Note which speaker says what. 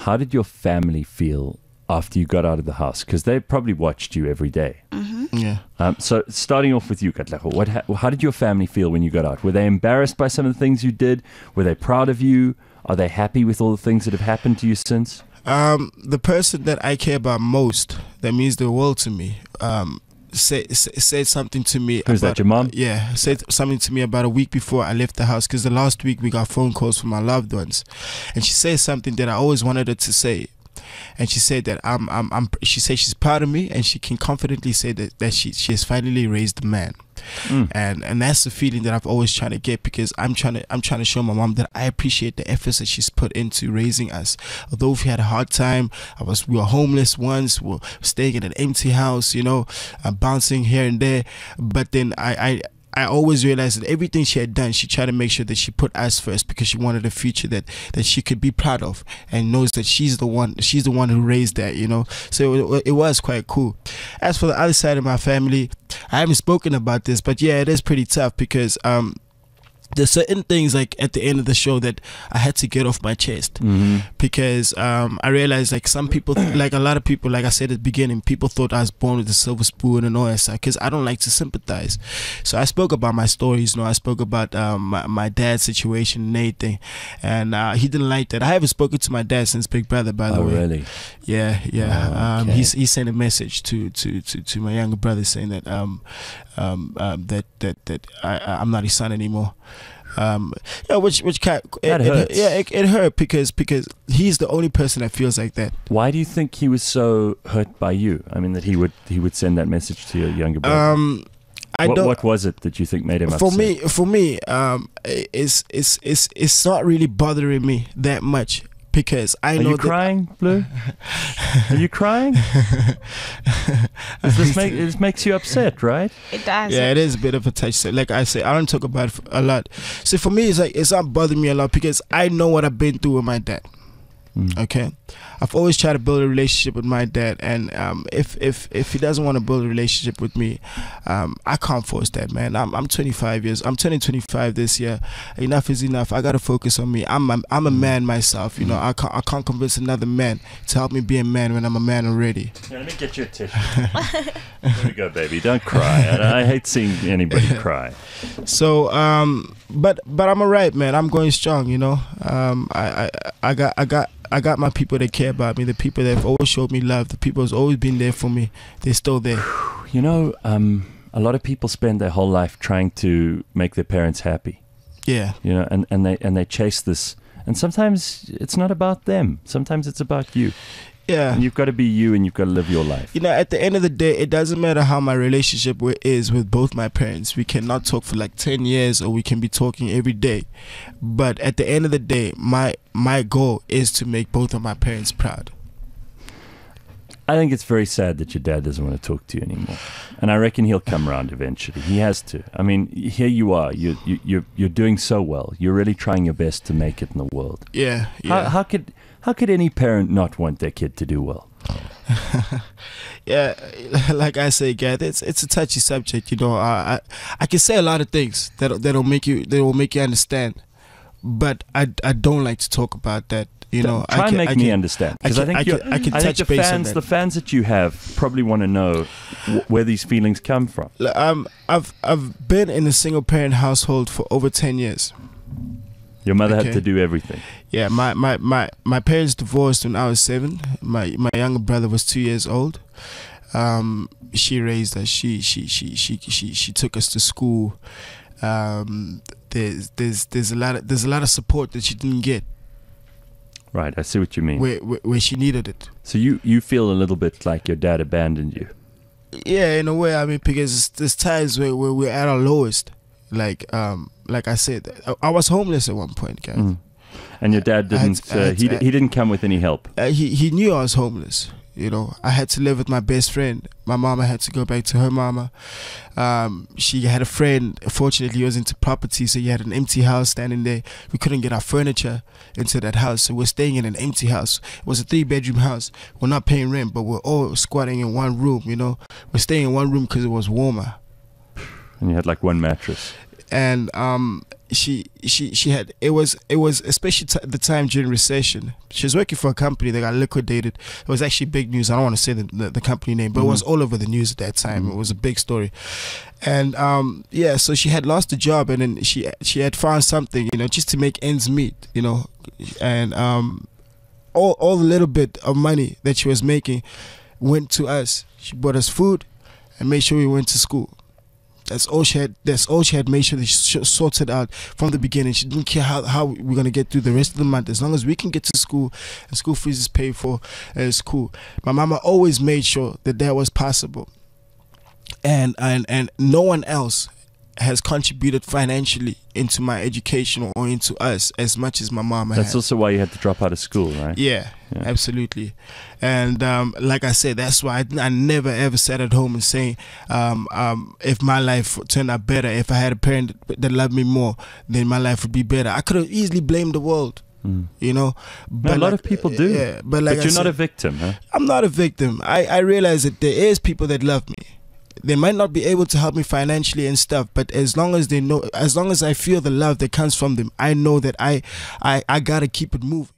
Speaker 1: how did your family feel after you got out of the house? Because they probably watched you every day.
Speaker 2: Yeah.
Speaker 1: So starting off with you, Katlego, how did your family feel when you got out? Were they embarrassed by some of the things you did? Were they proud of you? Are they happy with all the things that have happened to you since?
Speaker 2: The person that I care about most, that means the world to me, said something to me.
Speaker 1: Who's that, your mom?
Speaker 2: Yeah, said something to me about a week before I left the house, because the last week we got phone calls from our loved ones, and she said something that I always wanted her to say. And she said that she said she's proud of me, and she can confidently say that she has finally raised a man. And that's the feeling that I've always trying to get, because I'm trying to show my mom that I appreciate the efforts that she's put into raising us. Although we had a hard time, we were homeless once, we were staying in an empty house, bouncing here and there, but then I always realized that everything she had done, she tried to make sure that she put us first, because she wanted a future that she could be proud of, and knows that she's the one who raised that, So it was quite cool. As for the other side of my family, I haven't spoken about this, but yeah, it is pretty tough, because there's certain things, like at the end of the show, that I had to get off my chest, because I realized, like, some people, like a lot of people, like I said at the beginning, people thought I was born with a silver spoon and all that stuff, because I don't like to sympathize. So I spoke about my stories, I spoke about my dad's situation and everything, and he didn't like that. I haven't spoken to my dad since Big Brother, by the way.
Speaker 1: Oh, really?
Speaker 2: Yeah.
Speaker 1: Oh, okay.
Speaker 2: He sent a message to my younger brother saying that that I'm not his son anymore. Which it hurt, because he's the only person that feels like that.
Speaker 1: Why do you think he was so hurt by you? I mean, that he would send that message to your younger brother. What was it that you think made him upset?
Speaker 2: For me, it's not really bothering me that much, because I know. Are
Speaker 1: you crying, Blue? Are you crying? This makes you upset, right?
Speaker 3: It does.
Speaker 2: Yeah, it is a bit of a touch. So, like I say, I don't talk about it a lot. So for me, it's not bothering me a lot, because I know what I've been through with my dad. Okay, I've always tried to build a relationship with my dad, and if he doesn't want to build a relationship with me, I can't force that, man. I'm 25 years. I'm turning 25 this year. Enough is enough. I gotta focus on me. I'm a man myself. I can't convince another man to help me be a man when I'm a man already.
Speaker 1: Yeah, let me get you a tissue. There we go, baby. Don't cry. I hate seeing anybody cry.
Speaker 2: So but I'm alright, man. I'm going strong. I got my people that care about me, the people that have always showed me love, the people who's always been there for me. They're still there.
Speaker 1: A lot of people spend their whole life trying to make their parents happy.
Speaker 2: Yeah.
Speaker 1: And they chase this, and sometimes it's not about them. Sometimes it's about you.
Speaker 2: Yeah.
Speaker 1: And you've got to be you, and you've got to live your life.
Speaker 2: At the end of the day, it doesn't matter how my relationship is with both my parents. We cannot talk for like 10 years, or we can be talking every day. But at the end of the day, my goal is to make both of my parents proud.
Speaker 1: I think it's very sad that your dad doesn't want to talk to you anymore, and I reckon he'll come around eventually. He has to. I mean, here you are. You're doing so well. You're really trying your best to make it in the world.
Speaker 2: Yeah.
Speaker 1: How could any parent not want their kid to do well?
Speaker 2: Yeah, like I say, Gath, it's a touchy subject. I can say a lot of things that'll make you understand, but I don't like to talk about that.
Speaker 1: Try and make me understand, because I think the fans that you have probably want to know where these feelings come from.
Speaker 2: I've been in a single parent household for over 10 years.
Speaker 1: Your mother had to do everything.
Speaker 2: Yeah, my parents divorced when I was 7. My younger brother was 2 years old. She raised us. She took us to school. There's a lot of support that she didn't get.
Speaker 1: Right, I see what you mean.
Speaker 2: Where she needed it.
Speaker 1: So you feel a little bit like your dad abandoned you.
Speaker 2: Yeah, in a way. I mean, because there's times where we're at our lowest. Like I said, I was homeless at one point, guys.
Speaker 1: And your dad didn't. He didn't come with any help.
Speaker 2: He knew I was homeless. I had to live with my best friend. My mama had to go back to her mama. She had a friend. Fortunately, he was into property, so he had an empty house standing there. We couldn't get our furniture into that house, so we're staying in an empty house. It was a 3-bedroom house. We're not paying rent, but we're all squatting in one room. We're staying in one room because it was warmer.
Speaker 1: And you had like one mattress.
Speaker 2: and she had, it was especially the time during recession. She was working for a company that got liquidated. It was actually big news. I don't want to say the company name, but it was all over the news at that time. It was a big story. And yeah, so she had lost the job, and then she had found something, you know, just to make ends meet, you know. And all the little bit of money that she was making went to us. She bought us food and made sure we went to school. That's all she had. That's all she had made sure that she sorted out from the beginning. She didn't care how we're gonna get through the rest of the month. As long as we can get to school and school fees is paid for, it's cool. My mama always made sure that was possible. And no one else has contributed financially into my education or into us as much as my mama has.
Speaker 1: That's also why you had to drop out of school, right?
Speaker 2: Yeah. Absolutely. And like I said, that's why I never ever sat at home and saying if my life turned out better, if I had a parent that loved me more, then my life would be better. I could have easily blamed the world. You know,
Speaker 1: but a lot of people do.
Speaker 2: Yeah, but
Speaker 1: you're not a victim, huh?
Speaker 2: I'm not a victim. I realize that there is people that love me. They might not be able to help me financially and stuff, but as long as they know, as long as I feel the love that comes from them, I know that I gotta keep it moving.